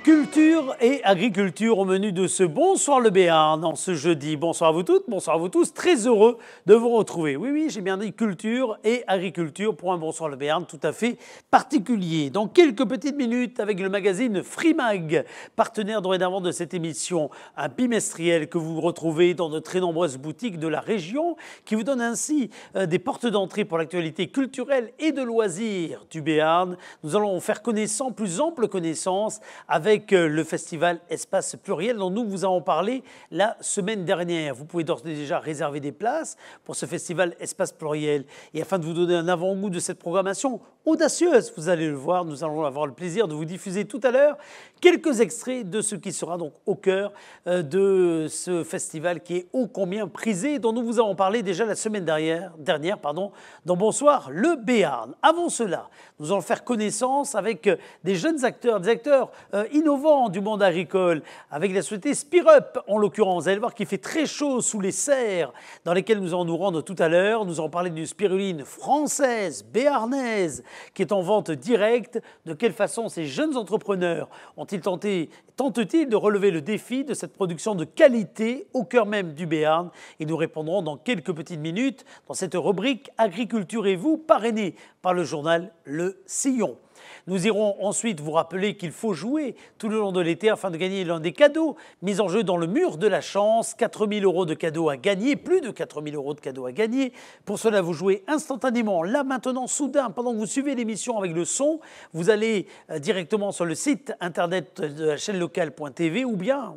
Culture et agriculture au menu de ce Bonsoir le Béarn en ce jeudi. Bonsoir à vous toutes, bonsoir à vous tous. Très heureux de vous retrouver. Oui, j'ai bien dit culture et agriculture pour un Bonsoir le Béarn tout à fait particulier. Dans quelques petites minutes avec le magazine Frimag, partenaire dorénavant de cette émission, un bimestriel que vous retrouvez dans de très nombreuses boutiques de la région qui vous donne ainsi des portes d'entrée pour l'actualité culturelle et de loisirs du Béarn. Nous allons faire connaissance, plus ample connaissance avec le festival Espace Pluriel dont nous vous avons parlé la semaine dernière. Vous pouvez d'ores et déjà réserver des places pour ce festival Espace Pluriel. Et afin de vous donner un avant-goût de cette programmation audacieuse, vous allez le voir, nous allons avoir le plaisir de vous diffuser tout à l'heure quelques extraits de ce qui sera donc au cœur de ce festival qui est ô combien prisé, dont nous vous avons parlé déjà la semaine dernière dans Bonsoir le Béarn. Avant cela, nous allons faire connaissance avec des jeunes acteurs, des acteurs innovants du monde agricole, avec la société Spirup en l'occurrence. Vous allez voir qu'il fait très chaud sous les serres dans lesquelles nous allons nous rendre tout à l'heure. Nous allons parler d'une spiruline française, béarnaise, qui est en vente directe. De quelle façon ces jeunes entrepreneurs tentent-ils de relever le défi de cette production de qualité au cœur même du Béarn? Et nous répondrons dans quelques petites minutes dans cette rubrique Agriculture et vous, parrainée par le journal Le Sillon. Nous irons ensuite vous rappeler qu'il faut jouer tout le long de l'été afin de gagner l'un des cadeaux mis en jeu dans le mur de la chance. 4 000 € de cadeaux à gagner, plus de 4 000 € de cadeaux à gagner. Pour cela, vous jouez instantanément, là maintenant, soudain, pendant que vous suivez l'émission avec le son. Vous allez directement sur le site internet de la chaîne locale.tv ou bien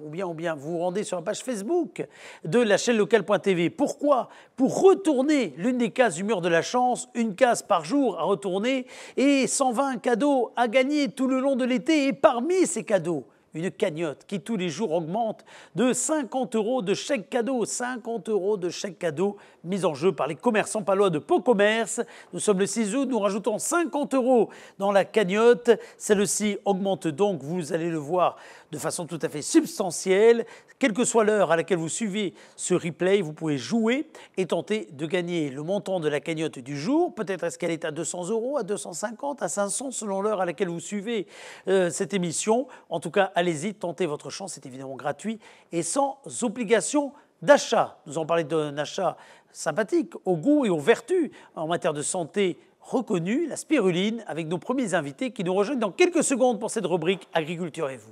vous vous rendez sur la page Facebook de la chaîne locale.tv. Pourquoi? Pour retourner l'une des cases du mur de la chance, une case par jour à retourner et 120 cadeaux à gagner tout le long de l'été. Et parmi ces cadeaux, une cagnotte qui tous les jours augmente de 50 € de chèque cadeau. 50 € de chèque cadeau mis en jeu par les commerçants palois de Pau Commerce. Nous sommes le 6 août, nous rajoutons 50 € dans la cagnotte. Celle-ci augmente donc, vous allez le voir, de façon tout à fait substantielle. Quelle que soit l'heure à laquelle vous suivez ce replay, vous pouvez jouer et tenter de gagner le montant de la cagnotte du jour. Peut-être est-ce qu'elle est à 200 €, à 250, à 500 selon l'heure à laquelle vous suivez cette émission. En tout cas, allez-y, tentez votre chance, c'est évidemment gratuit et sans obligation d'achat. Nous allons parler d'un achat sympathique, au goût et aux vertus en matière de santé reconnue, la spiruline, avec nos premiers invités qui nous rejoignent dans quelques secondes pour cette rubrique Agriculture et vous.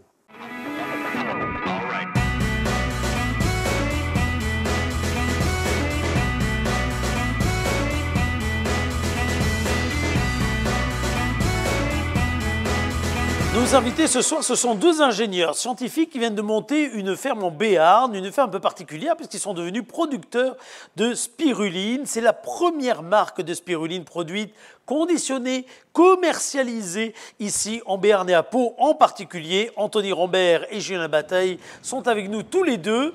Nos invités ce soir, ce sont deux ingénieurs scientifiques qui viennent de monter une ferme en Béarn, une ferme un peu particulière puisqu'ils sont devenus producteurs de spiruline. C'est la première marque de spiruline produite, conditionnée, commercialisée ici en Béarn et à Pau en particulier. Anthony Rambert et Julien Bataille sont avec nous tous les deux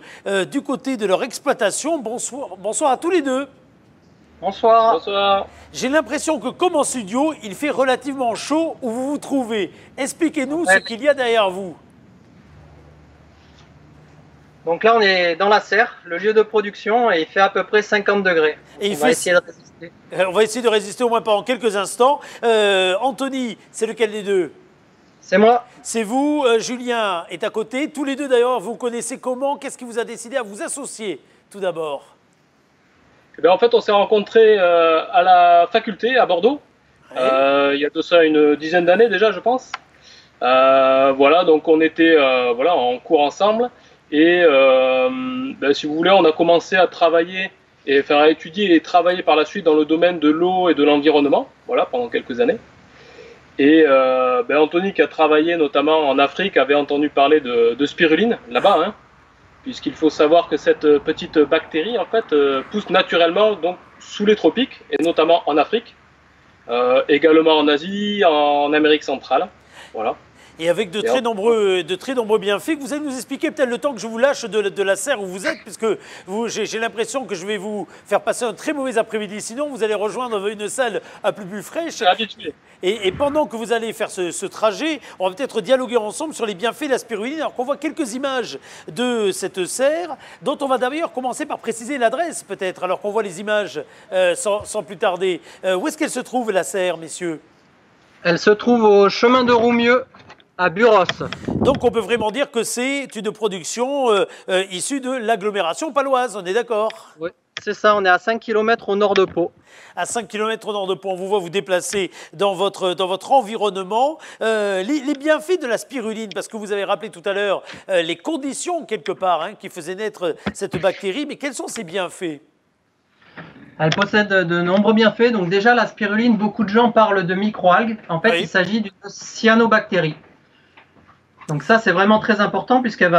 du côté de leur exploitation. Bonsoir à tous les deux. Bonsoir. Bonsoir. J'ai l'impression que comme en studio, il fait relativement chaud où vous vous trouvez. Expliquez-nous ce qu'il y a derrière vous. Donc là, on est dans la serre, le lieu de production, et il fait à peu près 50 degrés. On va essayer de résister. On va essayer de résister au moins pendant quelques instants. Anthony, c'est lequel des deux? C'est moi. C'est vous. Julien est à côté. Tous les deux d'ailleurs, vous connaissez comment? Qu'est-ce qui vous a décidé à vous associer tout d'abord? En fait, on s'est rencontrés à la faculté à Bordeaux, il y a de ça une dizaine d'années déjà, je pense. Voilà, donc on était en cours ensemble et si vous voulez, on a commencé à travailler et faire à étudier et travailler par la suite dans le domaine de l'eau et de l'environnement, voilà, pendant quelques années. Et Anthony, qui a travaillé notamment en Afrique, avait entendu parler de spiruline là-bas, hein. Puisqu'il faut savoir que cette petite bactérie en fait pousse naturellement donc sous les tropiques et notamment en Afrique, également en Asie, en Amérique centrale, voilà. Et avec de très nombreux bienfaits. Vous allez nous expliquer peut-être le temps que je vous lâche de la serre où vous êtes, puisque j'ai l'impression que je vais vous faire passer un très mauvais après-midi. Sinon, vous allez rejoindre une salle un peu plus fraîche. Et pendant que vous allez faire ce trajet, on va peut-être dialoguer ensemble sur les bienfaits de la spiruline. Alors qu'on voit quelques images de cette serre, dont on va d'ailleurs commencer par préciser l'adresse peut-être, alors qu'on voit les images sans plus tarder. Où est-ce qu'elle se trouve la serre, messieurs? Elle se trouve au chemin de Roumieux, à Buros. Donc on peut vraiment dire que c'est une production issue de l'agglomération paloise, on est d'accord? Oui, c'est ça, on est à 5 km au nord de Pau. À 5 km au nord de Pau, on vous voit vous déplacer dans votre environnement. Les bienfaits de la spiruline, parce que vous avez rappelé tout à l'heure les conditions quelque part qui faisaient naître cette bactérie, mais quels sont ces bienfaits? Elle possède de nombreux bienfaits. Donc déjà, la spiruline, beaucoup de gens parlent de microalgues. En fait, il s'agit d'une cyanobactérie. Donc ça, c'est vraiment très important puisqu'elle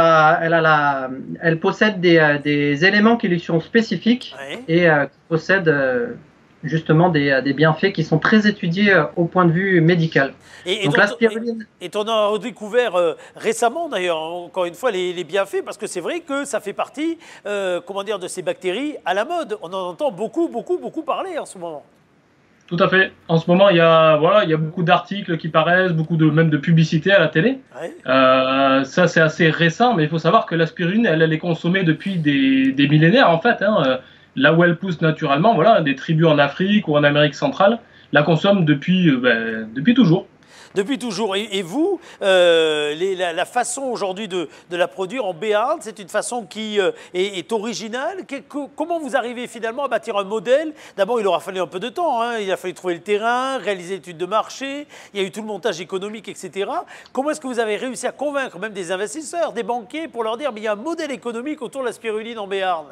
possède des éléments qui lui sont spécifiques et qui possèdent justement des bienfaits qui sont très étudiés au point de vue médical. Donc la spiruline... Et on a découvert récemment, d'ailleurs, encore une fois, les bienfaits, parce que c'est vrai que ça fait partie, comment dire, de ces bactéries à la mode. On en entend beaucoup parler en ce moment. Tout à fait. En ce moment, il y a beaucoup d'articles qui paraissent, même de publicités à la télé. Ouais. Ça, c'est assez récent, mais il faut savoir que la spiruline, elle est consommée depuis des millénaires, en fait. Là où elle pousse naturellement, des tribus en Afrique ou en Amérique centrale la consomment depuis toujours. Depuis toujours. Et vous, la façon aujourd'hui de la produire en Béarn, c'est une façon qui est originale. Comment vous arrivez finalement à bâtir un modèle? D'abord, il aura fallu un peu de temps. Il a fallu trouver le terrain, réaliser l'étude de marché. Il y a eu tout le montage économique, etc. Comment est-ce que vous avez réussi à convaincre même des investisseurs, des banquiers, pour leur dire mais il y a un modèle économique autour de la spiruline en Béarn?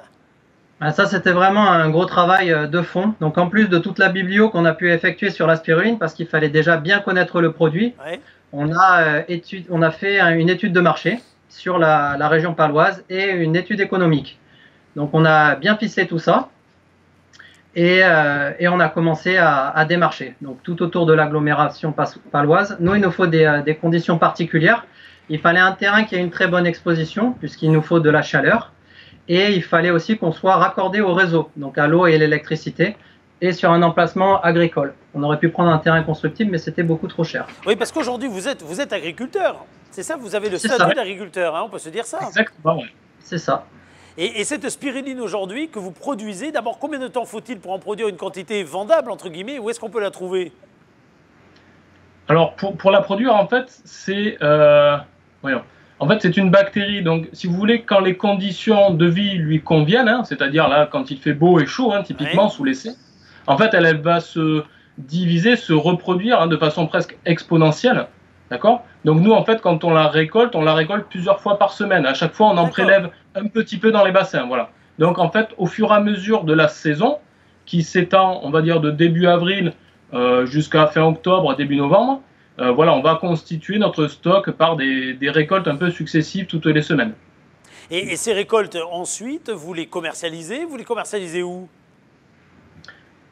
Ça, c'était vraiment un gros travail de fond. Donc, en plus de toute la biblio qu'on a pu effectuer sur la spiruline, parce qu'il fallait déjà bien connaître le produit, on a fait une étude de marché sur la région paloise et une étude économique. Donc, on a bien ficelé tout ça et on a commencé à démarcher. Donc, tout autour de l'agglomération paloise. Nous, il nous faut des conditions particulières. Il fallait un terrain qui ait une très bonne exposition, puisqu'il nous faut de la chaleur. Et il fallait aussi qu'on soit raccordé au réseau, donc à l'eau et l'électricité, et sur un emplacement agricole. On aurait pu prendre un terrain constructible, mais c'était beaucoup trop cher. Oui, parce qu'aujourd'hui, vous êtes agriculteur. C'est ça, vous avez le statut d'agriculteur, on peut se dire ça. Exactement, oui. C'est ça. Et cette spiruline aujourd'hui que vous produisez, d'abord, combien de temps faut-il pour en produire une quantité vendable, entre guillemets? Où est-ce qu'on peut la trouver? Alors, pour la produire, en fait, c'est... voyons. En fait, c'est une bactérie, donc si vous voulez, quand les conditions de vie lui conviennent, c'est-à-dire là, quand il fait beau et chaud, typiquement sous l'essai, en fait, elle va se diviser, se reproduire de façon presque exponentielle, d'accord? Donc nous, en fait, quand on la récolte plusieurs fois par semaine. À chaque fois, on en prélève un petit peu dans les bassins, voilà. Donc en fait, au fur et à mesure de la saison, qui s'étend, on va dire, de début avril jusqu'à fin octobre, début novembre, on va constituer notre stock par des récoltes un peu successives toutes les semaines. Et ces récoltes, ensuite, vous les commercialisez? Vous les commercialisez où?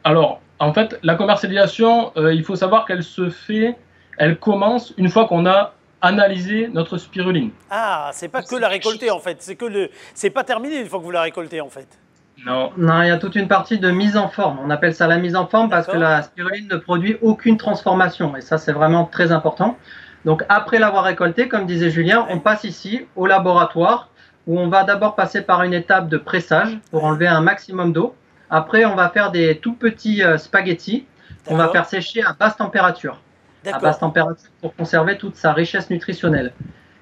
Alors, en fait, la commercialisation, il faut savoir elle commence une fois qu'on a analysé notre spiruline. Ah, c'est pas que la récolter, en fait. C'est pas terminé une fois que vous la récoltez, en fait. Non, il y a toute une partie de mise en forme. On appelle ça la mise en forme parce que la spiruline ne produit aucune transformation. Et ça, c'est vraiment très important. Donc, après l'avoir récoltée, comme disait Julien, on passe ici au laboratoire où on va d'abord passer par une étape de pressage pour enlever un maximum d'eau. Après, on va faire des tout petits spaghettis qu'on va faire sécher à basse température. À basse température pour conserver toute sa richesse nutritionnelle.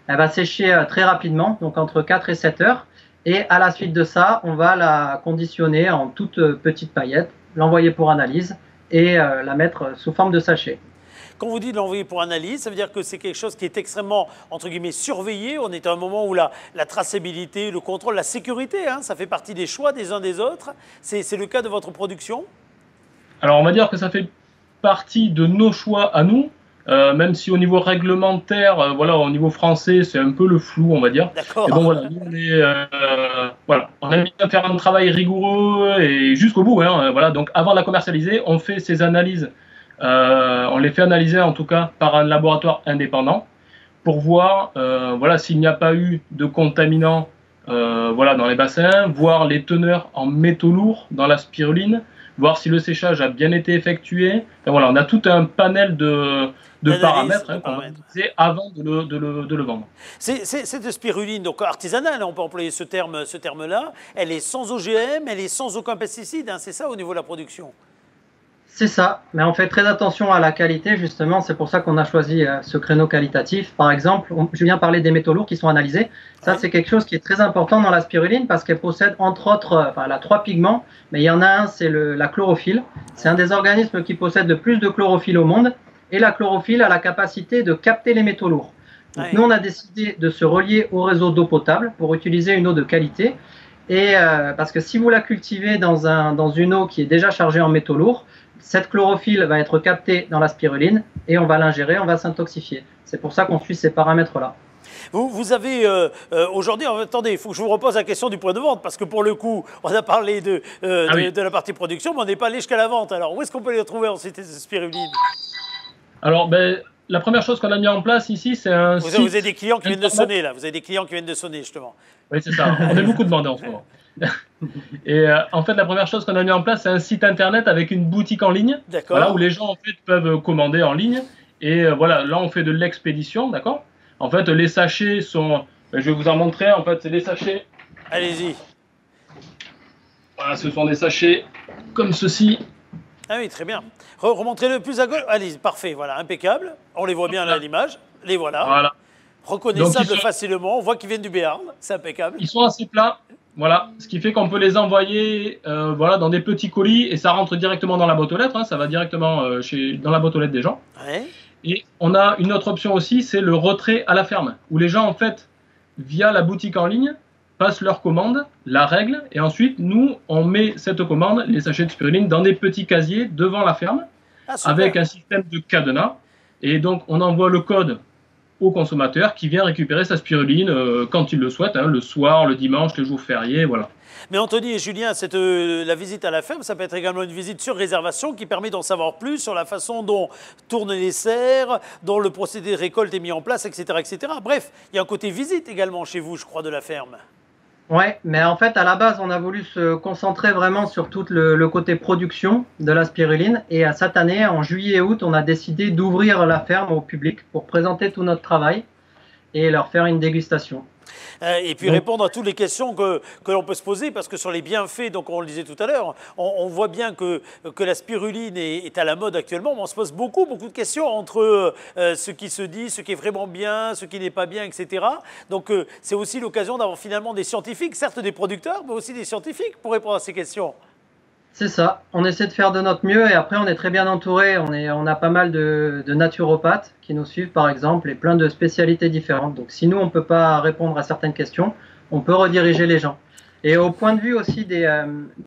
Elle va sécher très rapidement, donc entre 4 et 7 heures. Et à la suite de ça, on va la conditionner en toutes petites paillettes, l'envoyer pour analyse et la mettre sous forme de sachet. Quand vous dites l'envoyer pour analyse, ça veut dire que c'est quelque chose qui est extrêmement, entre guillemets, surveillé. On est à un moment où la traçabilité, le contrôle, la sécurité, ça fait partie des choix des uns des autres. C'est le cas de votre production? Alors, on va dire que ça fait partie de nos choix à nous. Même si au niveau réglementaire, au niveau français, c'est un peu le flou, on va dire. D'accord. Et bon, nous, on aime bien faire un travail rigoureux et jusqu'au bout. Donc, avant de la commercialiser, on fait ces analyses. On les fait analyser, en tout cas, par un laboratoire indépendant pour voir s'il n'y a pas eu de contaminants dans les bassins, voir les teneurs en métaux lourds dans la spiruline, voir si le séchage a bien été effectué. On a tout un panel de paramètres qu'on va utiliser avant de le vendre. Cette spiruline, donc artisanale, on peut employer ce terme-là, elle est sans OGM, elle est sans aucun pesticide, c'est ça au niveau de la production? C'est ça, mais on fait très attention à la qualité, justement, c'est pour ça qu'on a choisi ce créneau qualitatif. Par exemple, Julien parlait des métaux lourds qui sont analysés. Ça, c'est quelque chose qui est très important dans la spiruline parce qu'elle possède, entre autres, elle a 3 pigments, mais il y en a un, c'est la chlorophylle. C'est un des organismes qui possède le plus de chlorophylle au monde, et la chlorophylle a la capacité de capter les métaux lourds. Donc, nous, on a décidé de se relier au réseau d'eau potable pour utiliser une eau de qualité. Et parce que si vous la cultivez dans une eau qui est déjà chargée en métaux lourds, cette chlorophylle va être captée dans la spiruline et on va l'ingérer, on va s'intoxifier. C'est pour ça qu'on suit ces paramètres-là. Vous avez aujourd'hui, attendez, il faut que je vous repose la question du point de vente, parce que pour le coup, on a parlé de la partie production, mais on n'est pas allé jusqu'à la vente. Alors, où est-ce qu'on peut les retrouver en cette spiruline? Alors, la première chose qu'on a mis en place ici, c'est un site. Vous avez des clients qui viennent de sonner, là. Vous avez des clients qui viennent de sonner, justement. Oui, c'est ça. On est beaucoup demandés en ce moment. Et en fait, la première chose qu'on a mis en place, c'est un site internet avec une boutique en ligne, voilà, où les gens en fait peuvent commander en ligne. Et voilà, là, on fait de l'expédition, d'accord. En fait, les sachets sont. Je vais vous en montrer. En fait, c'est les sachets. Allez-y. Voilà, ce sont des sachets comme ceci. Ah oui, très bien. Remontrez-le plus à gauche. Allez, parfait, voilà, impeccable. On les voit bien là à l'image. Les voilà. Voilà. Reconnaissables facilement. On voit qu'ils viennent du Béarn. C'est impeccable. Ils sont assez plats. Voilà, ce qui fait qu'on peut les envoyer voilà, dans des petits colis et ça rentre directement dans la boîte aux lettres, hein, ça va directement dans la boîte aux lettres des gens. Ouais. Et on a une autre option aussi, c'est le retrait à la ferme, où les gens, en fait, via la boutique en ligne, passent leur commande, la règle, et ensuite, nous, on met cette commande, les sachets de spiruline, dans des petits casiers devant la ferme, avec un système de cadenas. Et donc, on envoie le code au consommateur qui vient récupérer sa spiruline quand il le souhaite, hein, le soir, le dimanche, les jours fériés, voilà. Mais Anthony et Julien, la visite à la ferme, ça peut être également une visite sur réservation qui permet d'en savoir plus sur la façon dont tournent les serres, dont le procédé de récolte est mis en place, etc., etc. Bref, il y a un côté visite également chez vous, je crois, de la ferme. Ouais, mais en fait, à la base, on a voulu se concentrer vraiment sur tout le côté production de la spiruline. Et cette année, en juillet et août, on a décidé d'ouvrir la ferme au public pour présenter tout notre travail et leur faire une dégustation. Et puis répondre à toutes les questions que l'on peut se poser, parce que sur les bienfaits, donc on le disait tout à l'heure, on voit bien que la spiruline est à la mode actuellement, mais on se pose beaucoup de questions entre ce qui se dit, ce qui est vraiment bien, ce qui n'est pas bien, etc. Donc c'est aussi l'occasion d'avoir finalement des scientifiques, certes des producteurs, mais aussi des scientifiques pour répondre à ces questions. C'est ça, on essaie de faire de notre mieux et après on est très bien entouré, on a pas mal de naturopathes qui nous suivent par exemple et plein de spécialités différentes. Donc si nous on ne peut pas répondre à certaines questions, on peut rediriger les gens. Et au point de vue aussi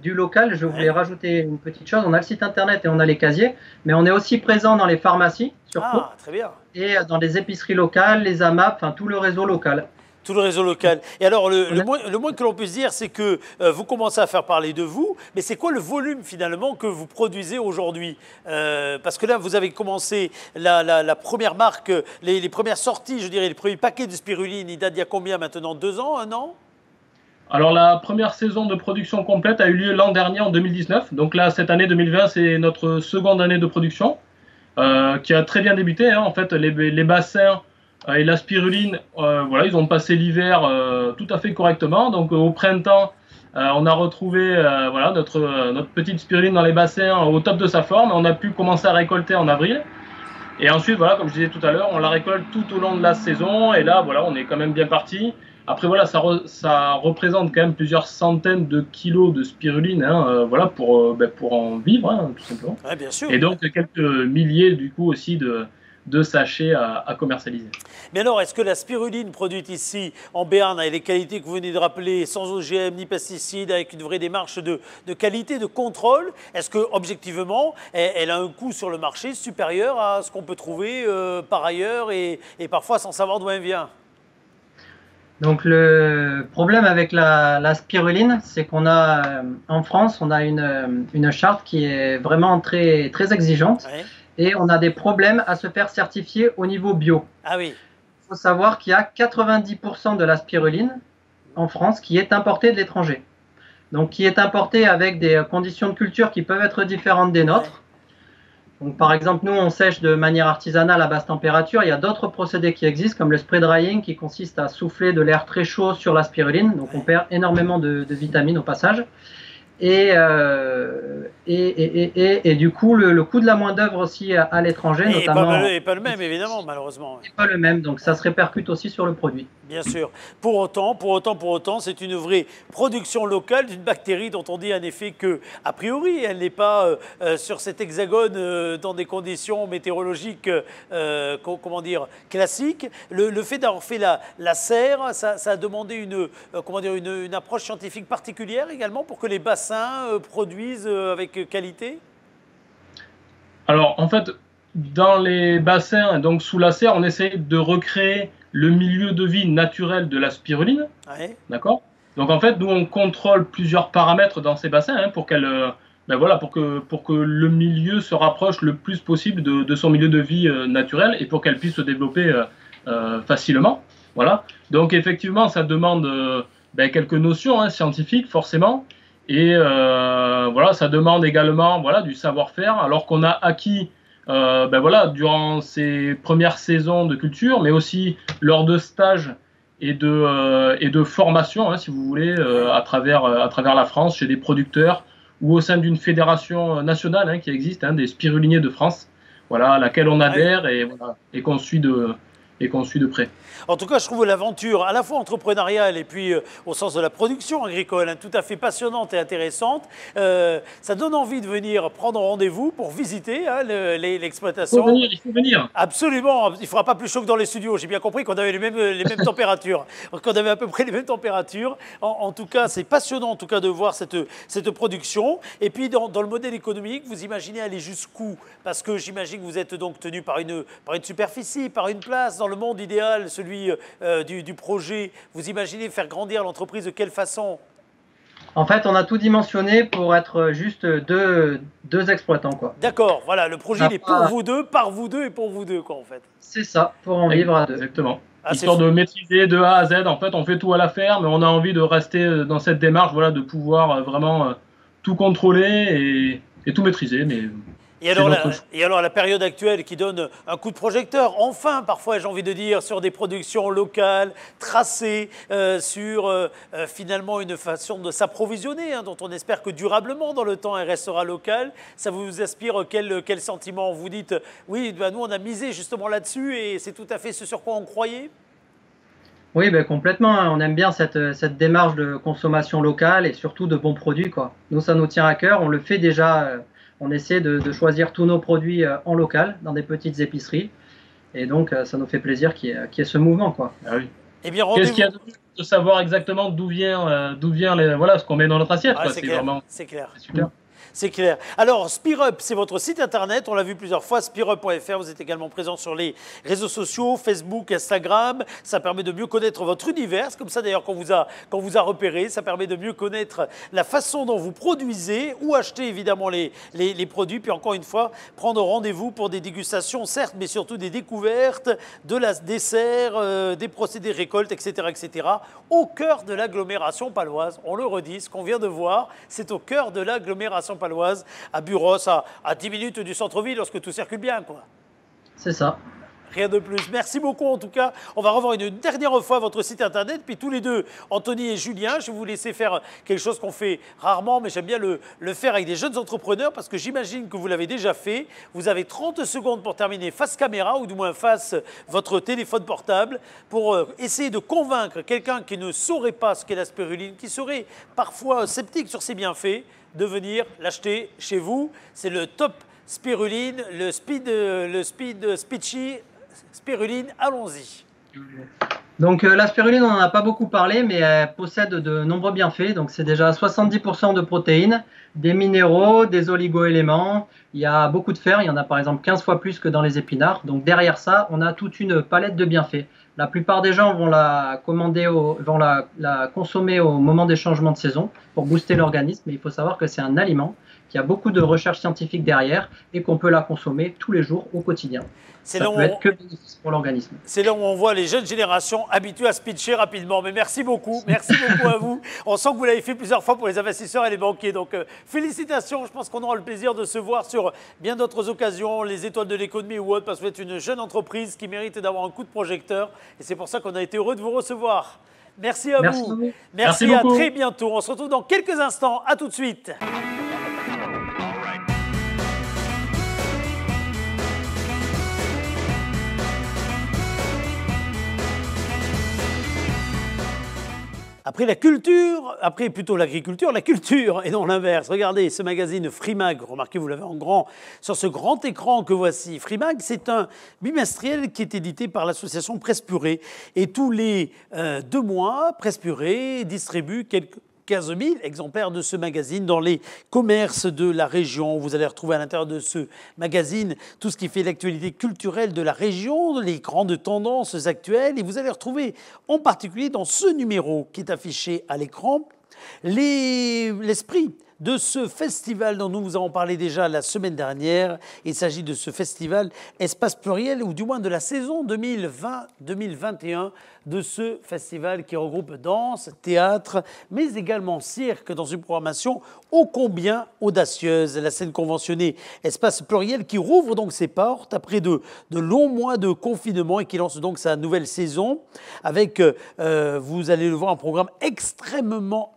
du local, je voulais rajouter une petite chose, on a le site internet et on a les casiers, mais on est aussi présent dans les pharmacies surtout, très bien. Et dans les épiceries locales, les AMAP, enfin tout le réseau local. Tout le réseau local. Et alors, le moins que l'on puisse dire, c'est que vous commencez à faire parler de vous, mais c'est quoi le volume finalement que vous produisez aujourd'hui? Parce que là, vous avez commencé la première marque, les premières sorties, je dirais, les premiers paquets de spiruline, ils datent d'il y a combien maintenant? 2 ans, 1 an? Alors, la première saison de production complète a eu lieu l'an dernier, en 2019. Donc là, cette année 2020, c'est notre seconde année de production, qui a très bien débuté. Hein. En fait, les bassins et la spiruline, voilà, ils ont passé l'hiver tout à fait correctement. Donc au printemps, on a retrouvé voilà, notre petite spiruline dans les bassins au top de sa forme. On a pu commencer à récolter en avril. Et ensuite, voilà, comme je disais tout à l'heure, on la récolte tout au long de la saison. Et là, voilà, on est quand même bien parti. Après, voilà, ça représente quand même plusieurs centaines de kilos de spiruline, hein, voilà, pour en vivre, hein, tout simplement. Ouais, bien sûr. Et donc quelques milliers, du coup, aussi de sachets à commercialiser. Mais alors, est-ce que la spiruline produite ici en Béarn, avec les qualités que vous venez de rappeler, sans OGM ni pesticides, avec une vraie démarche de qualité, de contrôle, est-ce que objectivement, elle a un coût sur le marché supérieur à ce qu'on peut trouver par ailleurs et parfois sans savoir d'où elle vient? Donc le problème avec la spiruline, c'est qu'on a en France, on a une charte qui est vraiment très, très exigeante. Ouais. Et on a des problèmes à se faire certifier au niveau bio. Ah oui. Il faut savoir qu'il y a 90% de la spiruline en France qui est importée de l'étranger. Donc qui est importée avec des conditions de culture qui peuvent être différentes des nôtres. Donc par exemple, nous on sèche de manière artisanale à basse température. Il y a d'autres procédés qui existent comme le spray drying qui consiste à souffler de l'air très chaud sur la spiruline. Donc on perd énormément de vitamines au passage. Et du coup, le coût de la main-d'œuvre aussi à l'étranger, notamment. Et pas le même, évidemment, malheureusement. Pas le même, donc ça se répercute aussi sur le produit. Bien sûr. Pour autant, c'est une vraie production locale d'une bactérie dont on dit en effet que, a priori, elle n'est pas sur cet hexagone dans des conditions météorologiques, comment dire, classiques. Le fait d'avoir fait la serre, ça a demandé une approche scientifique particulière également pour que les bassins produisent avec qualité. Alors, en fait, dans les bassins, donc sous la serre, on essaie de recréer le milieu de vie naturel de la spiruline. Ouais. D'accord. Donc, en fait, nous, on contrôle plusieurs paramètres dans ces bassins pour qu'elle, pour que le milieu se rapproche le plus possible de son milieu de vie naturel et pour qu'elle puisse se développer facilement. Voilà. Donc, effectivement, ça demande quelques notions scientifiques, forcément. Et voilà, ça demande également du savoir-faire, alors qu'on a acquis durant ces premières saisons de culture, mais aussi lors de stages et de formations, si vous voulez, à travers la France, chez des producteurs ou au sein d'une fédération nationale qui existe, des spiruliniers de France, voilà, à laquelle on adhère et qu'on suit de près. En tout cas, je trouve l'aventure à la fois entrepreneuriale et puis au sens de la production agricole tout à fait passionnante et intéressante. Ça donne envie de venir prendre rendez-vous pour visiter l'exploitation. Il faut venir. Absolument. Il ne fera pas plus chaud que dans les studios. J'ai bien compris qu'on avait les mêmes températures. Qu'on avait à peu près les mêmes températures. En tout cas, c'est passionnant en tout cas de voir cette production. Et puis, dans le modèle économique, vous imaginez aller jusqu'où? Parce que j'imagine que vous êtes donc tenu par une superficie, par une place. Dans le monde idéal, celui du projet, vous imaginez faire grandir l'entreprise de quelle façon? En fait, on a tout dimensionné pour être juste deux exploitants, quoi. D'accord, voilà, le projet il est pour vous deux, par vous deux et pour vous deux, quoi, en fait. C'est ça, pour en vivre à deux. Exactement. Histoire de maîtriser de A à Z, en fait, on fait tout à la ferme, mais on a envie de rester dans cette démarche, de pouvoir vraiment tout contrôler et tout maîtriser. Mais et alors la période actuelle qui donne un coup de projecteur, enfin parfois j'ai envie de dire, sur des productions locales, tracées, sur finalement une façon de s'approvisionner, dont on espère que durablement dans le temps elle restera locale. Ça vous inspire quel sentiment? Vous dites, oui, nous on a misé justement là-dessus et c'est tout à fait ce sur quoi on croyait? Oui, complètement. On aime bien cette démarche de consommation locale et surtout de bons produits, quoi. Nous, ça nous tient à cœur. On le fait déjà. On essaie de choisir tous nos produits en local, dans des petites épiceries. Et donc, ça nous fait plaisir qu'il y ait ce mouvement, quoi. Ah oui. Eh bien, qu'est-ce qu'il y a de savoir exactement d'où vient ce qu'on met dans notre assiette. C'est clair. C'est clair. C'est super. C'est clair. Alors, Spirup, c'est votre site internet, on l'a vu plusieurs fois, spirup.fr. Vous êtes également présent sur les réseaux sociaux, Facebook, Instagram. Ça permet de mieux connaître votre univers. C'est comme ça d'ailleurs qu'on vous a repéré. Ça permet de mieux connaître la façon dont vous produisez ou acheter évidemment les produits. Puis encore une fois, prendre rendez-vous pour des dégustations, certes, mais surtout des découvertes, des serres, des procédés récoltes, etc., etc. Au cœur de l'agglomération paloise. On le redit, ce qu'on vient de voir, c'est au cœur de l'agglomération paloise. À Buros, à 10 minutes du centre-ville, lorsque tout circule bien, quoi. C'est ça. Rien de plus. Merci beaucoup en tout cas. On va revoir une dernière fois votre site internet. Puis tous les deux, Anthony et Julien, je vais vous laisser faire quelque chose qu'on fait rarement, mais j'aime bien le faire avec des jeunes entrepreneurs parce que j'imagine que vous l'avez déjà fait. Vous avez 30 secondes pour terminer face caméra ou du moins face votre téléphone portable pour essayer de convaincre quelqu'un qui ne saurait pas ce qu'est la spiruline, qui serait parfois sceptique sur ses bienfaits, de venir l'acheter chez vous. C'est le top spiruline, le speed Speechy spiruline. Allons-y. Donc la spiruline, on n'en a pas beaucoup parlé, mais elle possède de nombreux bienfaits. Donc c'est déjà 70% de protéines, des minéraux, des oligo-éléments. Il y a beaucoup de fer, il y en a par exemple 15 fois plus que dans les épinards. Donc derrière ça, on a toute une palette de bienfaits. La plupart des gens vont la consommer au moment des changements de saison pour booster l'organisme. Mais il faut savoir que c'est un aliment qui a beaucoup de recherches scientifiques derrière et qu'on peut la consommer tous les jours au quotidien. Ça peut être que bénéfique pour l'organisme. C'est là où on voit les jeunes générations habituées à se pitcher rapidement. Mais merci beaucoup à vous. On sent que vous l'avez fait plusieurs fois pour les investisseurs et les banquiers. Donc félicitations, je pense qu'on aura le plaisir de se voir sur bien d'autres occasions, les étoiles de l'économie ou autres, parce que vous êtes une jeune entreprise qui mérite d'avoir un coup de projecteur. Et c'est pour ça qu'on a été heureux de vous recevoir. Merci à vous. Merci à très bientôt. On se retrouve dans quelques instants. À tout de suite. Après la culture, après plutôt l'agriculture, la culture et non l'inverse. Regardez ce magazine Frimag, remarquez vous l'avez en grand sur ce grand écran que voici. Frimag, c'est un bimestriel qui est édité par l'association Presse Purée et tous les 2 mois, Presse Purée distribue quelques 15 000 exemplaires de ce magazine dans les commerces de la région. Vous allez retrouver à l'intérieur de ce magazine tout ce qui fait l'actualité culturelle de la région, les grandes tendances actuelles. Et vous allez retrouver en particulier dans ce numéro qui est affiché à l'écran l'esprit de ce festival dont nous vous avons parlé déjà la semaine dernière. Il s'agit de ce festival Espace Pluriel, ou du moins de la saison 2020-2021 de ce festival qui regroupe danse, théâtre, mais également cirque dans une programmation ô combien audacieuse. La scène conventionnée Espace Pluriel qui rouvre donc ses portes après de longs mois de confinement et qui lance donc sa nouvelle saison avec, vous allez le voir, un programme extrêmement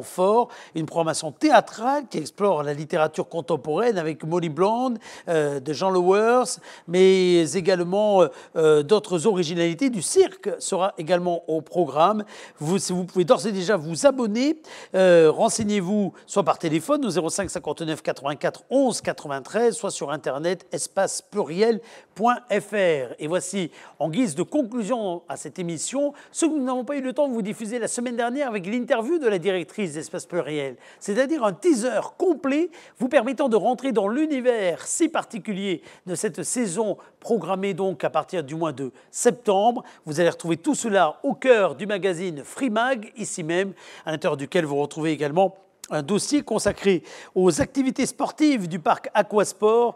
fort, une programmation théâtrale qui explore la littérature contemporaine avec Molly Blonde, de Jean Lowers, mais également d'autres originalités. Du cirque sera également au programme. Vous pouvez d'ores et déjà vous abonner. Renseignez-vous soit par téléphone au 05 59 84 11 93, soit sur internet espacepluriel.fr. Et voici, en guise de conclusion à cette émission, ce que nous n'avons pas eu le temps de vous diffuser la semaine dernière avec l'interview de la directrice d'Espace Pluriel, c'est-à-dire un teaser complet vous permettant de rentrer dans l'univers si particulier de cette saison programmée donc à partir du mois de septembre. Vous allez retrouver tout cela au cœur du magazine Frimag, ici même, à l'intérieur duquel vous retrouvez également un dossier consacré aux activités sportives du parc Aquasport,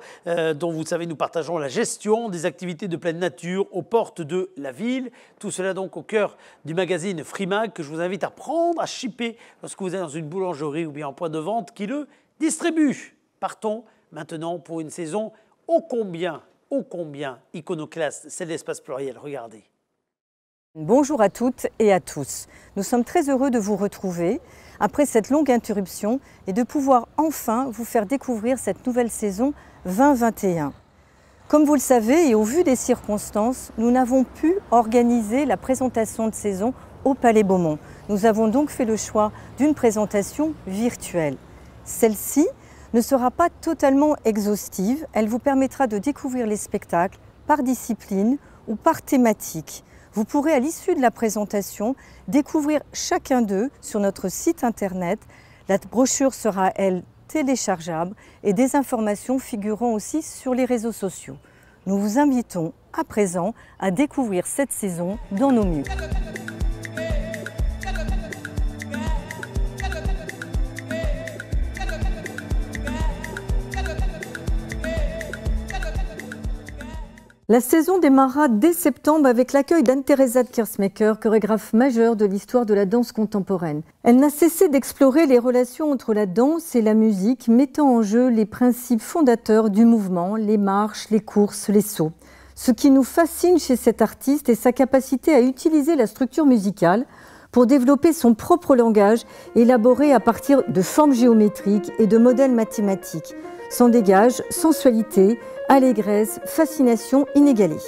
dont vous savez nous partageons la gestion des activités de pleine nature aux portes de la ville. Tout cela donc au cœur du magazine Frimag que je vous invite à prendre, à shipper lorsque vous êtes dans une boulangerie ou bien un point de vente qui le distribue. Partons maintenant pour une saison ô combien iconoclaste, c'est l'Espace Pluriel. Regardez. Bonjour à toutes et à tous. Nous sommes très heureux de vous retrouver après cette longue interruption et de pouvoir enfin vous faire découvrir cette nouvelle saison 2021. Comme vous le savez et au vu des circonstances, nous n'avons pu organiser la présentation de saison au Palais Beaumont. Nous avons donc fait le choix d'une présentation virtuelle. Celle-ci ne sera pas totalement exhaustive, elle vous permettra de découvrir les spectacles par discipline ou par thématique. Vous pourrez à l'issue de la présentation découvrir chacun d'eux sur notre site internet. La brochure sera, elle, téléchargeable et des informations figureront aussi sur les réseaux sociaux. Nous vous invitons à présent à découvrir cette saison dans nos murs. La saison démarrera dès septembre avec l'accueil d'Anne-Theresa de Kersmaker, chorégraphe majeure de l'histoire de la danse contemporaine. Elle n'a cessé d'explorer les relations entre la danse et la musique, mettant en jeu les principes fondateurs du mouvement, les marches, les courses, les sauts. Ce qui nous fascine chez cet artiste est sa capacité à utiliser la structure musicale pour développer son propre langage élaboré à partir de formes géométriques et de modèles mathématiques. S'en dégage sensualité, allégresse, fascination inégalée.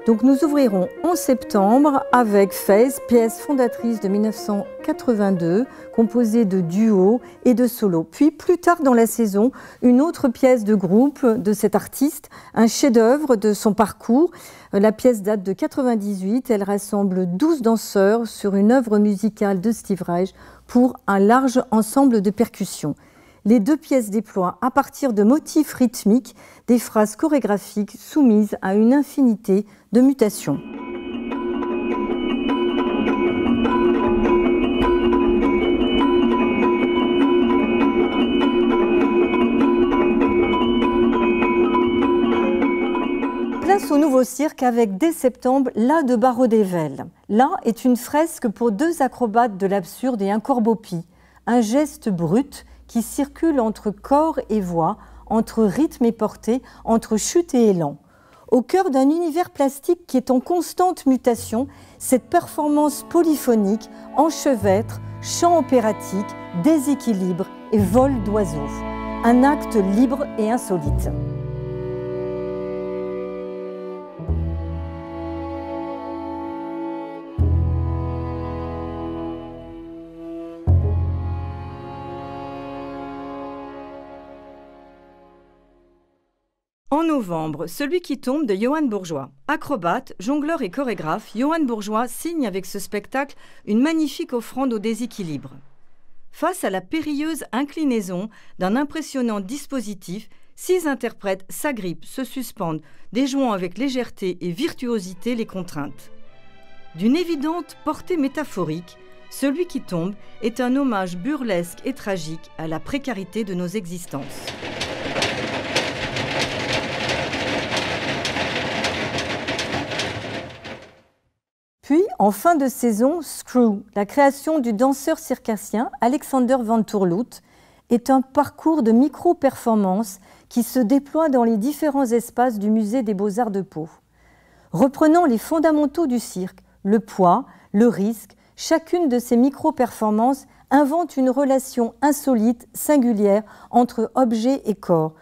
Donc nous ouvrirons en septembre avec Fez, pièce fondatrice de 1982, composée de duos et de solos. Puis plus tard dans la saison, une autre pièce de groupe de cet artiste, un chef-d'œuvre de son parcours. La pièce date de 1998, elle rassemble 12 danseurs sur une œuvre musicale de Steve Reich pour un large ensemble de percussions. Les deux pièces déploient, à partir de motifs rythmiques, des phrases chorégraphiques soumises à une infinité de mutations. Place au nouveau cirque avec, dès septembre, La de Barreau-d'Ével. La est une fresque pour deux acrobates de l'absurde et un corbeau-pie, un geste brut qui circule entre corps et voix, entre rythme et portée, entre chute et élan. Au cœur d'un univers plastique qui est en constante mutation, cette performance polyphonique enchevêtre chant opératique, déséquilibre et vol d'oiseaux. Un acte libre et insolite. En novembre, Celui qui tombe de Johan Bourgeois. Acrobate, jongleur et chorégraphe, Johan Bourgeois signe avec ce spectacle une magnifique offrande au déséquilibre. Face à la périlleuse inclinaison d'un impressionnant dispositif, 6 interprètes s'agrippent, se suspendent, déjouant avec légèreté et virtuosité les contraintes. D'une évidente portée métaphorique, Celui qui tombe est un hommage burlesque et tragique à la précarité de nos existences. Puis, en fin de saison, Screw, la création du danseur circassien Alexander Van Toorloot, est un parcours de micro-performances qui se déploie dans les différents espaces du musée des Beaux-Arts de Pau. Reprenant les fondamentaux du cirque, le poids, le risque, chacune de ces micro-performances invente une relation insolite, singulière entre objet et corps.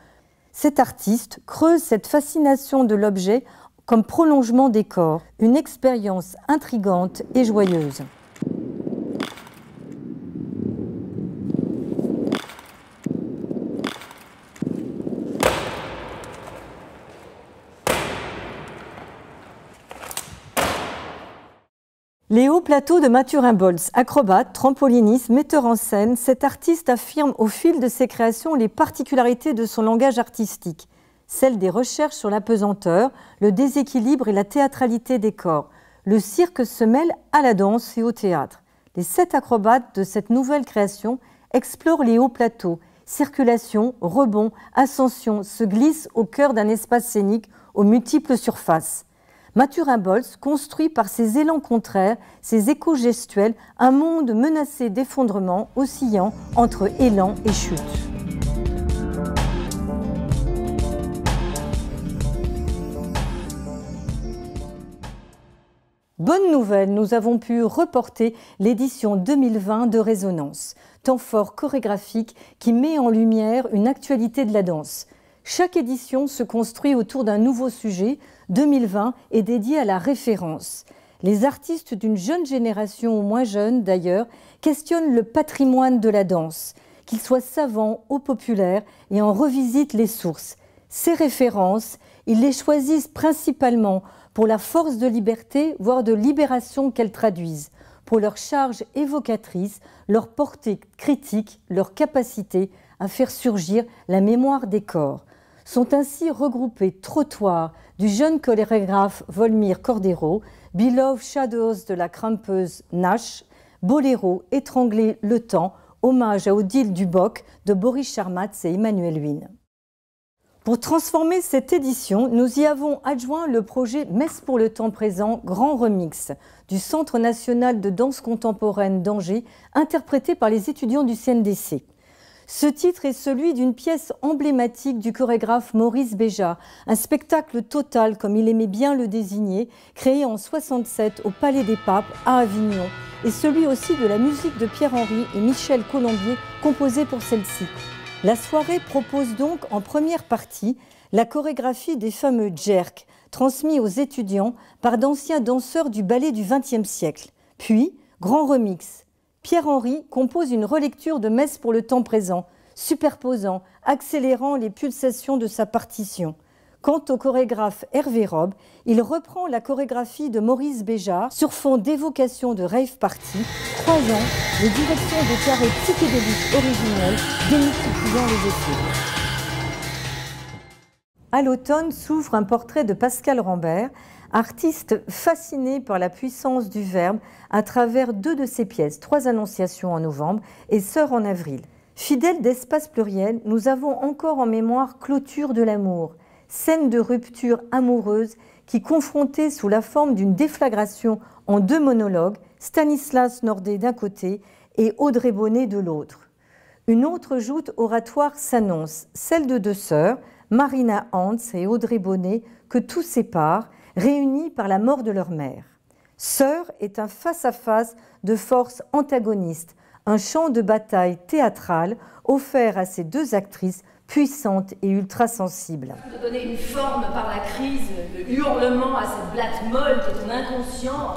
Cet artiste creuse cette fascination de l'objet comme prolongement des corps, une expérience intrigante et joyeuse. Les hauts plateaux de Mathurin Bolz, acrobate, trampoliniste, metteur en scène, cet artiste affirme au fil de ses créations les particularités de son langage artistique. Celle des recherches sur la pesanteur, le déséquilibre et la théâtralité des corps. Le cirque se mêle à la danse et au théâtre. Les 7 acrobates de cette nouvelle création explorent les hauts plateaux. Circulation, rebond, ascension se glissent au cœur d'un espace scénique aux multiples surfaces. Mathurin Bolz construit par ses élans contraires, ses échos gestuels, un monde menacé d'effondrement, oscillant entre élan et chute. Bonne nouvelle, nous avons pu reporter l'édition 2020 de Résonance, temps fort chorégraphique qui met en lumière une actualité de la danse. Chaque édition se construit autour d'un nouveau sujet. 2020 est dédié à la référence. Les artistes d'une jeune génération ou moins jeune d'ailleurs questionnent le patrimoine de la danse, qu'ils soient savants ou populaires, et en revisitent les sources. Ces références, ils les choisissent principalement pour la force de liberté, voire de libération qu'elles traduisent, pour leur charge évocatrice, leur portée critique, leur capacité à faire surgir la mémoire des corps. Sont ainsi regroupés Trottoir du jeune chorégraphe Volmir Cordero, Beloved Shadows de la crampeuse Nash, Boléro, Étrangler le temps, hommage à Odile Duboc de Boris Charmatz et Emmanuel Huynh. Pour transformer cette édition, nous y avons adjoint le projet Messe pour le temps présent Grand Remix du Centre national de danse contemporaine d'Angers, interprété par les étudiants du CNDC. Ce titre est celui d'une pièce emblématique du chorégraphe Maurice Béjart, un spectacle total, comme il aimait bien le désigner, créé en 1967 au Palais des Papes à Avignon, et celui aussi de la musique de Pierre-Henry et Michel Colombier, composée pour celle-ci. La soirée propose donc en première partie la chorégraphie des fameux jerks, transmis aux étudiants par d'anciens danseurs du ballet du XXe siècle. Puis, grand remix. Pierre-Henry compose une relecture de Messe pour le temps présent, superposant, accélérant les pulsations de sa partition. Quant au chorégraphe Hervé Robe, il reprend la chorégraphie de Maurice Béjart sur fond d'évocation de rave party, croisant les directions de carrés psychédéliques originelles, démultipliant les effets. À l'automne s'ouvre un portrait de Pascal Rambert, artiste fasciné par la puissance du verbe à travers 2 de ses pièces, 3 Annonciations en novembre et Sœurs en avril. Fidèles d'espace pluriel, nous avons encore en mémoire Clôture de l'amour, scène de rupture amoureuse qui, confrontée sous la forme d'une déflagration en 2 monologues, Stanislas Nordet d'un côté et Audrey Bonnet de l'autre. Une autre joute oratoire s'annonce, celle de 2 sœurs, Marina Hans et Audrey Bonnet, que tout sépare, réunis par la mort de leur mère. Sœurs est un face-à-face de forces antagonistes, un champ de bataille théâtral offert à ces deux actrices puissantes et ultra-sensibles. De donner une forme par la crise, le hurlement à cette blatte molle qui est ton inconscient.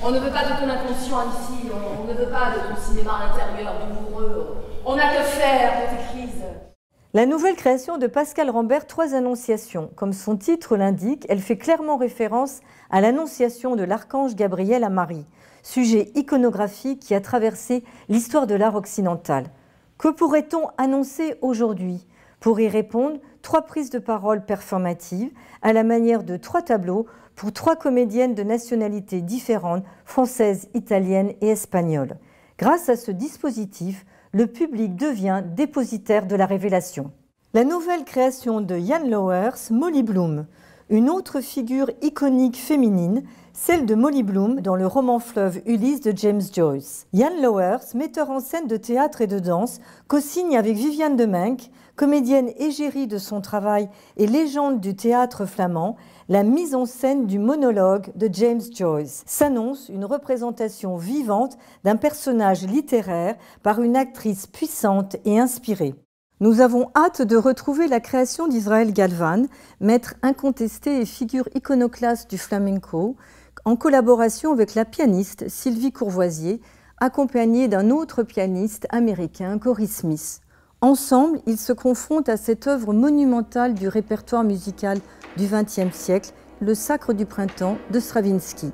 On ne veut pas de ton inconscient ici, on ne veut pas de ton cinéma intérieur douloureux. On n'a que faire de tes crises. La nouvelle création de Pascal Rambert, Trois Annonciations. Comme son titre l'indique, elle fait clairement référence à l'annonciation de l'archange Gabriel à Marie, sujet iconographique qui a traversé l'histoire de l'art occidental. Que pourrait-on annoncer aujourd'hui? Pour y répondre, 3 prises de parole performatives à la manière de 3 tableaux pour 3 comédiennes de nationalités différentes, françaises, italiennes et espagnoles. Grâce à ce dispositif, le public devient dépositaire de la révélation. La nouvelle création de Jan Lauwers, Molly Bloom. Une autre figure iconique féminine, celle de Molly Bloom dans le roman fleuve Ulysse de James Joyce. Jan Lauwers, metteur en scène de théâtre et de danse, co-signe avec Viviane de Menck, comédienne égérie de son travail et légende du théâtre flamand, la mise en scène du monologue de James Joyce. S'annonce une représentation vivante d'un personnage littéraire par une actrice puissante et inspirée. Nous avons hâte de retrouver la création d'Israël Galvan, maître incontesté et figure iconoclaste du flamenco, en collaboration avec la pianiste Sylvie Courvoisier, accompagnée d'un autre pianiste américain, Corey Smith. Ensemble, ils se confrontent à cette œuvre monumentale du répertoire musical du XXe siècle, le Sacre du printemps de Stravinsky.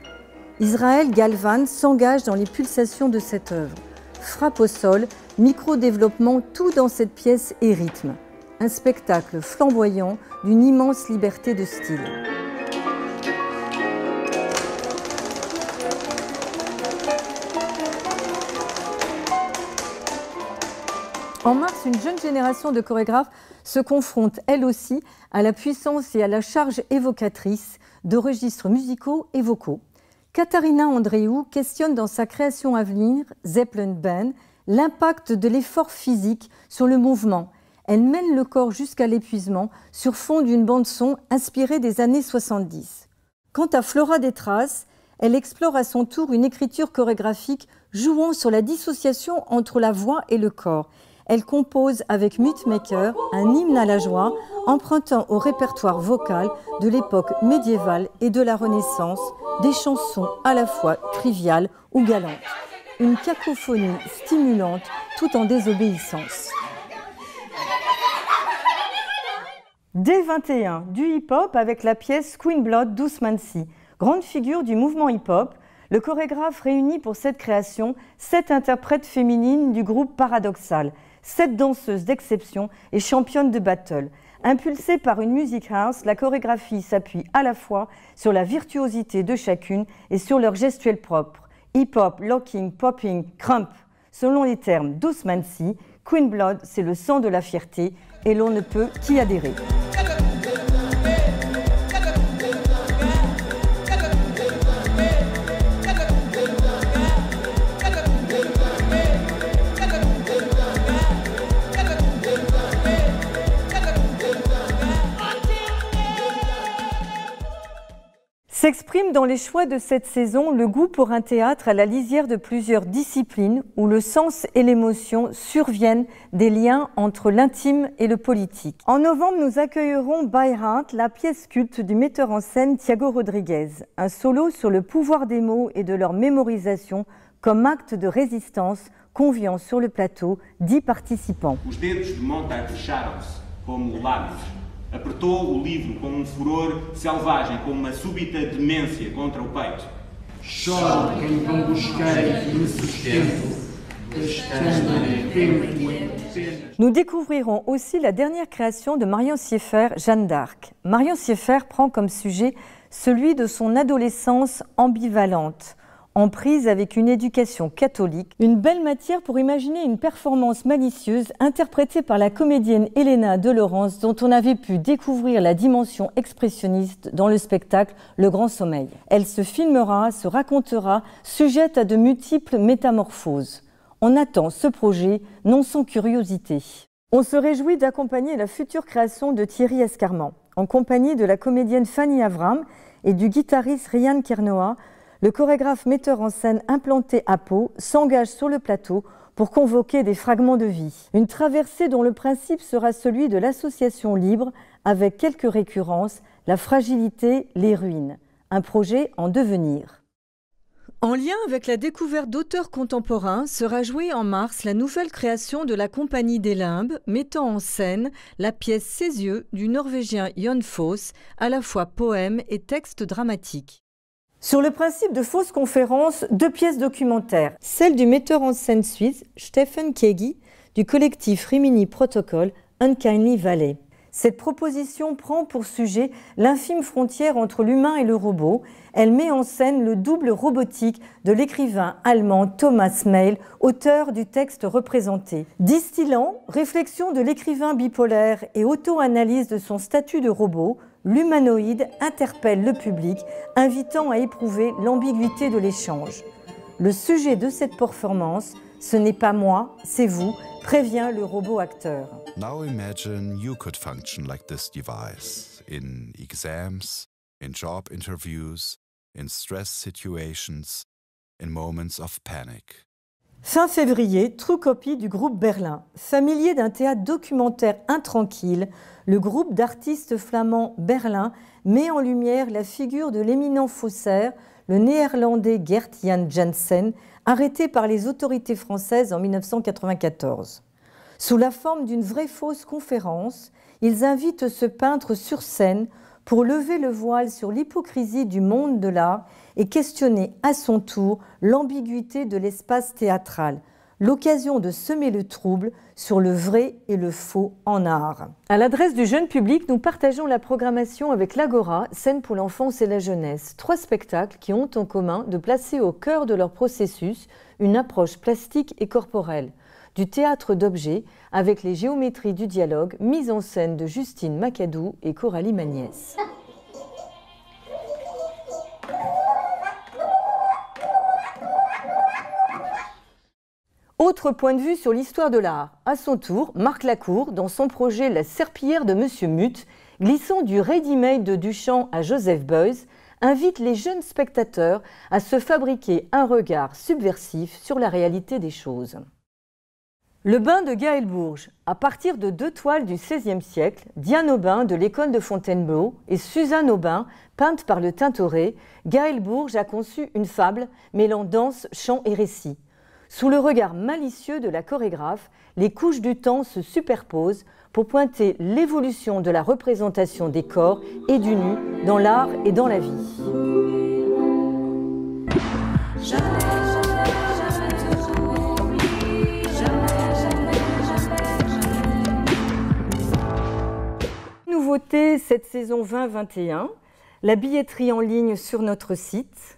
Israël Galvan s'engage dans les pulsations de cette œuvre. Frappe au sol, micro-développement, tout dans cette pièce et rythme. Un spectacle flamboyant d'une immense liberté de style. En mars, une jeune génération de chorégraphes se confronte, elle aussi, à la puissance et à la charge évocatrice de registres musicaux et vocaux. Katharina Andreou questionne dans sa création à venir, Zeppelin Band, l'impact de l'effort physique sur le mouvement. Elle mène le corps jusqu'à l'épuisement sur fond d'une bande-son inspirée des années 70. Quant à Flora Détrace, elle explore à son tour une écriture chorégraphique jouant sur la dissociation entre la voix et le corps. Elle compose avec Mutmaker un hymne à la joie, empruntant au répertoire vocal de l'époque médiévale et de la Renaissance, des chansons à la fois triviales ou galantes. Une cacophonie stimulante tout en désobéissance. Dès 21, du hip-hop avec la pièce Queen Blood d'Ousmansi. Grande figure du mouvement hip-hop, le chorégraphe réunit pour cette création 7 interprètes féminines du groupe Paradoxal, 7 danseuses d'exception et championnes de battle. Impulsée par une music house, la chorégraphie s'appuie à la fois sur la virtuosité de chacune et sur leur gestuelle propre. Hip-hop, locking, popping, crump. Selon les termes d'Ousmansi, Queen Blood, c'est le sang de la fierté et l'on ne peut qu'y adhérer. S'exprime dans les choix de cette saison le goût pour un théâtre à la lisière de plusieurs disciplines où le sens et l'émotion surviennent des liens entre l'intime et le politique. En novembre, nous accueillerons By Heart, la pièce culte du metteur en scène Thiago Rodriguez. Un solo sur le pouvoir des mots et de leur mémorisation comme acte de résistance, conviant sur le plateau 10 participants. Os dedos de Montag fecharam-se como lábios. Apertou o livro com furor selvagem, com uma súbita demência contra o peito. Choro quem busquei e me sustento, Nous découvrirons aussi la dernière création de Marion Sieffert, Jeanne d'Arc. Marion Sieffert prend comme sujet celui de son adolescence ambivalente, en prise avec une éducation catholique, une belle matière pour imaginer une performance malicieuse interprétée par la comédienne Helena de Laurence, dont on avait pu découvrir la dimension expressionniste dans le spectacle Le Grand Sommeil. Elle se filmera, se racontera, sujette à de multiples métamorphoses. On attend ce projet, non sans curiosité. On se réjouit d'accompagner la future création de Thierry Escarment. En compagnie de la comédienne Fanny Avram et du guitariste Ryan Kernoa, le chorégraphe metteur en scène implanté à Pau s'engage sur le plateau pour convoquer des fragments de vie. Une traversée dont le principe sera celui de l'association libre avec quelques récurrences, la fragilité, les ruines. Un projet en devenir. En lien avec la découverte d'auteurs contemporains, sera jouée en mars la nouvelle création de la Compagnie des Limbes, mettant en scène la pièce Ses yeux du Norvégien Jon Fosse, à la fois poème et texte dramatique. Sur le principe de fausses conférences, 2 pièces documentaires. Celle du metteur en scène suisse Steffen Kegi, du collectif Rimini Protocol, Unkindly Valley. Cette proposition prend pour sujet l'infime frontière entre l'humain et le robot. Elle met en scène le double robotique de l'écrivain allemand Thomas Mail, auteur du texte représenté. Distillant réflexion de l'écrivain bipolaire et auto-analyse de son statut de robot, l'humanoïde interpelle le public, invitant à éprouver l'ambiguïté de l'échange. Le sujet de cette performance, ce n'est pas moi, c'est vous, prévient le robot acteur. Now imagine you could function like this device in exams, in job interviews, in stress situations, in moments of panic. Fin février, True Copy du groupe Berlin. Familier d'un théâtre documentaire intranquille, le groupe d'artistes flamands Berlin met en lumière la figure de l'éminent faussaire, le néerlandais Gert Jan Janssen, arrêté par les autorités françaises en 1994. Sous la forme d'une vraie fausse conférence, ils invitent ce peintre sur scène pour lever le voile sur l'hypocrisie du monde de l'art et questionner à son tour l'ambiguïté de l'espace théâtral, l'occasion de semer le trouble sur le vrai et le faux en art. À l'adresse du jeune public, nous partageons la programmation avec l'Agora, scène pour l'enfance et la jeunesse. 3 spectacles qui ont en commun de placer au cœur de leur processus une approche plastique et corporelle. Du théâtre d'objets avec les géométries du dialogue, mise en scène de Justine Macadou et Coralie Magnès. Autre point de vue sur l'histoire de l'art. À son tour, Marc Lacour, dans son projet La Serpillière de Monsieur Mutt, glissant du ready-made de Duchamp à Joseph Beuys, invite les jeunes spectateurs à se fabriquer un regard subversif sur la réalité des choses. Le bain de Gaël Bourges. À partir de 2 toiles du XVIe siècle, Diane Aubin de l'école de Fontainebleau et Suzanne Aubin, peintes par le Tintoret, Gaël Bourges a conçu une fable mêlant danse, chant et récit. Sous le regard malicieux de la chorégraphe, les couches du temps se superposent pour pointer l'évolution de la représentation des corps et du nu dans l'art et dans la vie. Nouveauté cette saison 2021, la billetterie en ligne sur notre site.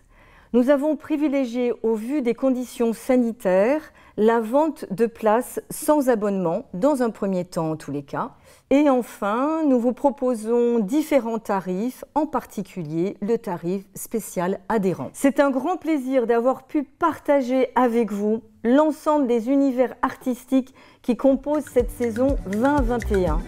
Nous avons privilégié, au vu des conditions sanitaires, la vente de places sans abonnement, dans un premier temps en tous les cas. Et enfin, nous vous proposons différents tarifs, en particulier le tarif spécial adhérent. C'est un grand plaisir d'avoir pu partager avec vous l'ensemble des univers artistiques qui composent cette saison 2021.